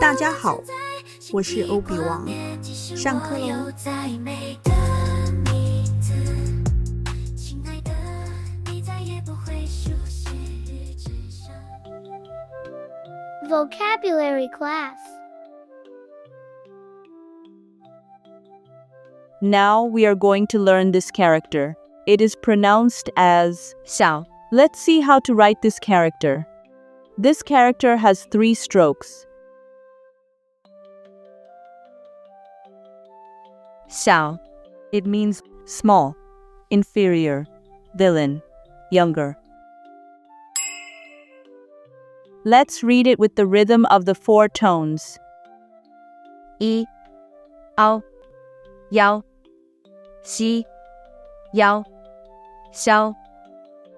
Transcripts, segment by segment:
大家好，我是欧比王，上课喽。Vocabulary class. Now we are going to learn this character. It is pronounced as 小. Let's see how to write this character. This character has 3 strokes. 小. It means small, inferior, villain, younger. Let's read it with the rhythm of the 4 tones. 一, 凹, 腰, 西, 腰, 消.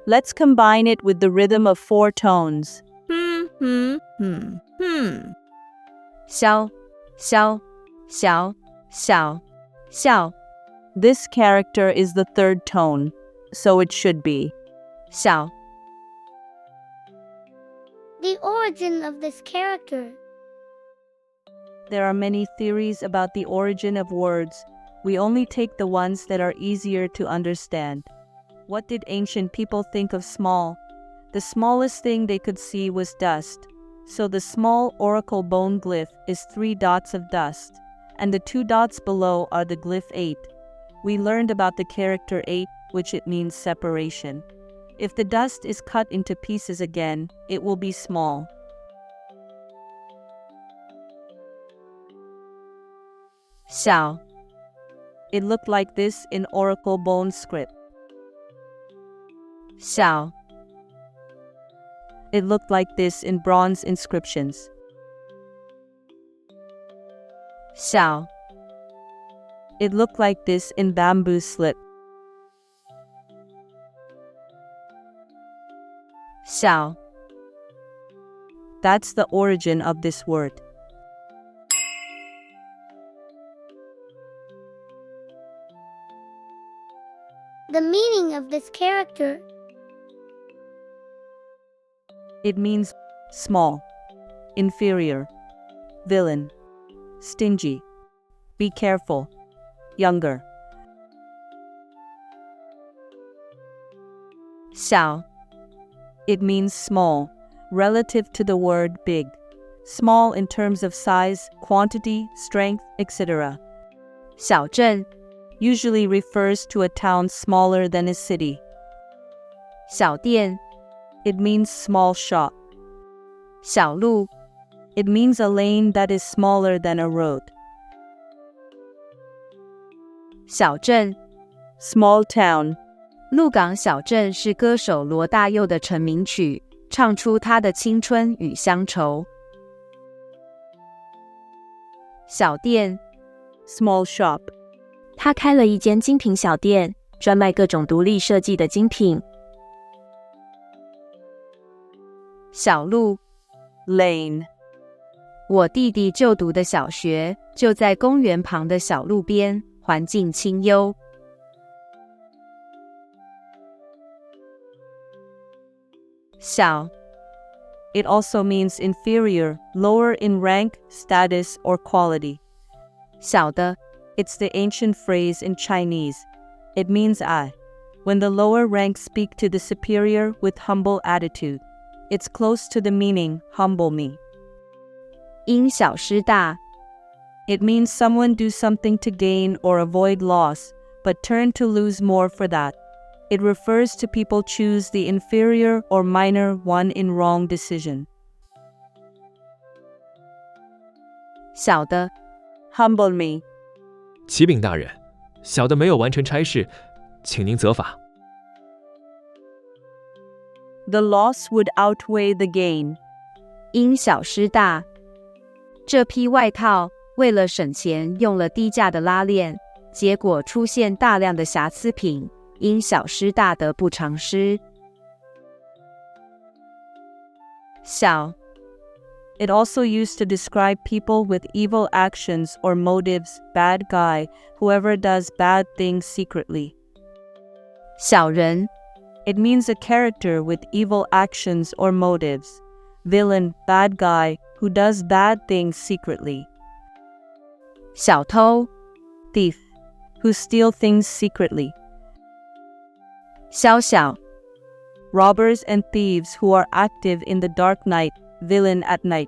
Let's combine it with the rhythm of 4 tones. 消, 消, 小, 小, 笑. This character is the 3rd tone, so it should be 小. The origin of this character. There are many theories about the origin of words. We only take the ones that are easier to understand. What did ancient people think of small? The smallest thing they could see was dust. So the small oracle bone glyph is 3 dots of dust, and the 2 dots below are the glyph 8. We learned about the character 8, which it means separation. If the dust is cut into pieces again, it will be small. Xiao. It looked like this in oracle bone script. Xiao. It looked like this in bronze inscriptions. Xiao. It looked like this in bamboo slip. Xiao. That's the origin of this word. The meaning of this character. It means small, inferior, villain, stingy, be careful, younger. 小. It means small, relative to the word big. Small in terms of size, quantity, strength, etc. 小镇 usually refers to a town smaller than a city. 小店 it means small shop. 小路 it means a lane that is smaller than a road. 小镇 small town. 鹿港小镇是歌手罗大佑的成名曲，唱出他的青春与乡愁。小店 small shop. 他开了一间精品小店，专卖各种独立设计的精品。小路 lane. 我弟弟就读的小学就在公园旁的小路边，环境清幽。小 it also means inferior, lower in rank, status, or quality. 小的 it's the ancient phrase in Chinese. It means I. When the lower ranks speak to the superior with humble attitude. It's close to the meaning, humble me. 因小失大 it means someone do something to gain or avoid loss, but turn to lose more for that. It refers to people choose the inferior or minor one in wrong decision. 小的 humble me. 启禀大人，小的没有完成差事，请您责罚。The loss would outweigh the gain. 因小失大。这批外套为了省钱用了低价的拉链，结果出现大量的瑕疵品，因小失大得不偿失。小 it also used to describe people with evil actions or motives, bad guy, whoever does bad things secretly. 小人 it means a character with evil actions or motives. villain, bad guy, who does bad things secretly. 小偷 thief, who steal things secretly. 宵小 robbers and thieves who are active in the dark night, villain at night.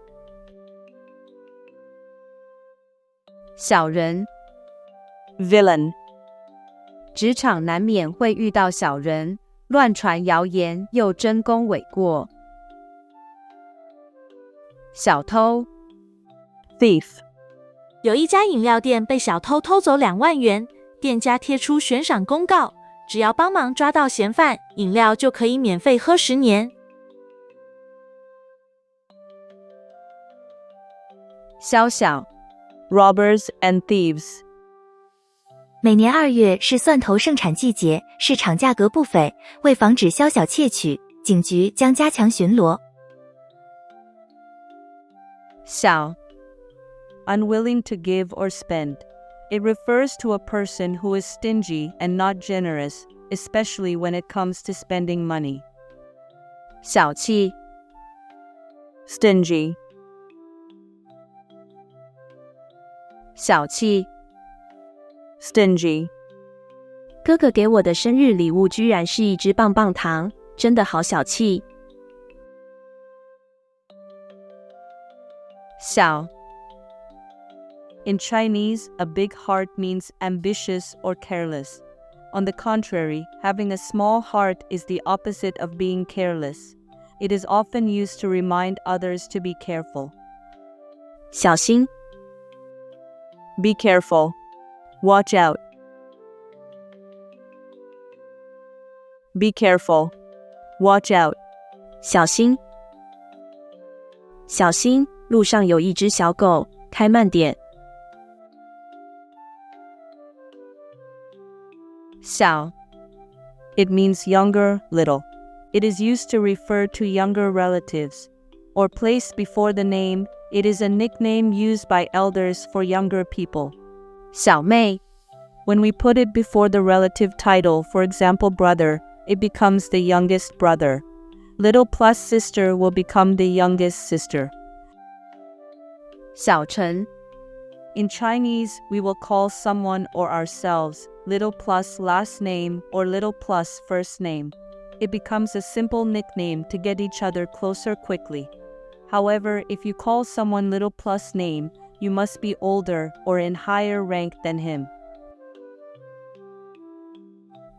小人 villain, 职场难免会遇到小人，乱传谣言又争功诿过。小偷 thief, 有一家饮料店被小偷偷走2万元，店家贴出悬赏公告，只要帮忙抓到嫌犯，饮料就可以免费喝10年。宵小 robbers and thieves. 每年2月是蒜头盛产季节，市场价格不菲。为防止宵小窃取，警局将加强巡逻。小 unwilling to give or spend. It refers to a person who is stingy and not generous, especially when it comes to spending money. 小气 stingy, 小气 stingy. 哥哥给我的生日礼物居然是一支棒棒糖，真的好小气。小 in Chinese, a big heart means ambitious or careless. On the contrary, having a small heart is the opposite of being careless. It is often used to remind others to be careful. 小心 be careful, watch out. Be careful, watch out. 小心小心，路上有一只小狗，开慢点。小 it means younger, little. It is used to refer to younger relatives. Or placed before the name, it is a nickname used by elders for younger people. 小妹 when we put it before the relative title, for example brother, it becomes the youngest brother. Little plus sister will become the youngest sister. 小陈 in Chinese, we will call someone or ourselves little plus last name or little plus first name. It becomes a simple nickname to get each other closer quickly. However, if you call someone little plus name, you must be older or in higher rank than him.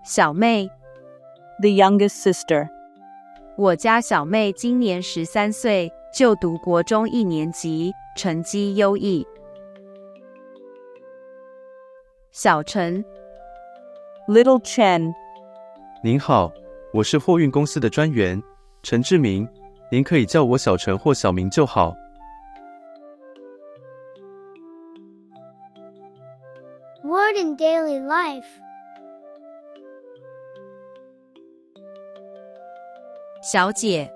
小妹 the youngest sister. 我家小妹今年13岁，就读国中1年级，成绩优异。小陈 little Chen. 您好，我是货运公司的专员，陈志明，您可以叫我小陈或小明就好。Word in daily life. 小姐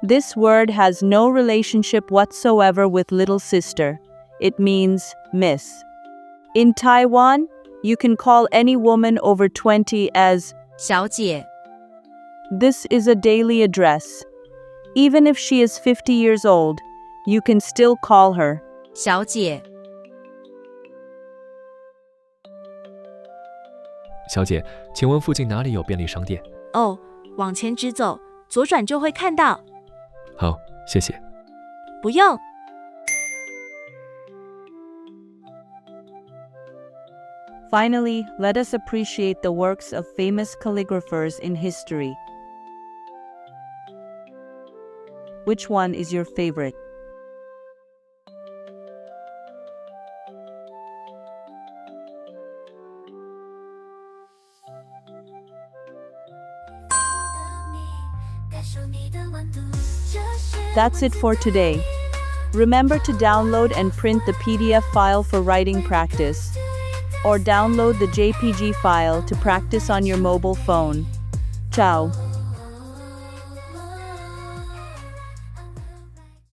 This word has no relationship whatsoever with little sister. It means miss. In Taiwan, you can call any woman over 20 as 小姐 this is a daily address. Even if she is 50 years old, you can still call her 小姐小姐，请问附近哪里有便利商店？哦，往前直走，左转就会看到。好，谢谢。不用。Finally, let us appreciate the works of famous calligraphers in history. Which one is your favorite? That's it for today. Remember to download and print the PDF file for writing practice, or download the JPG file to practice on your mobile phone. Ciao.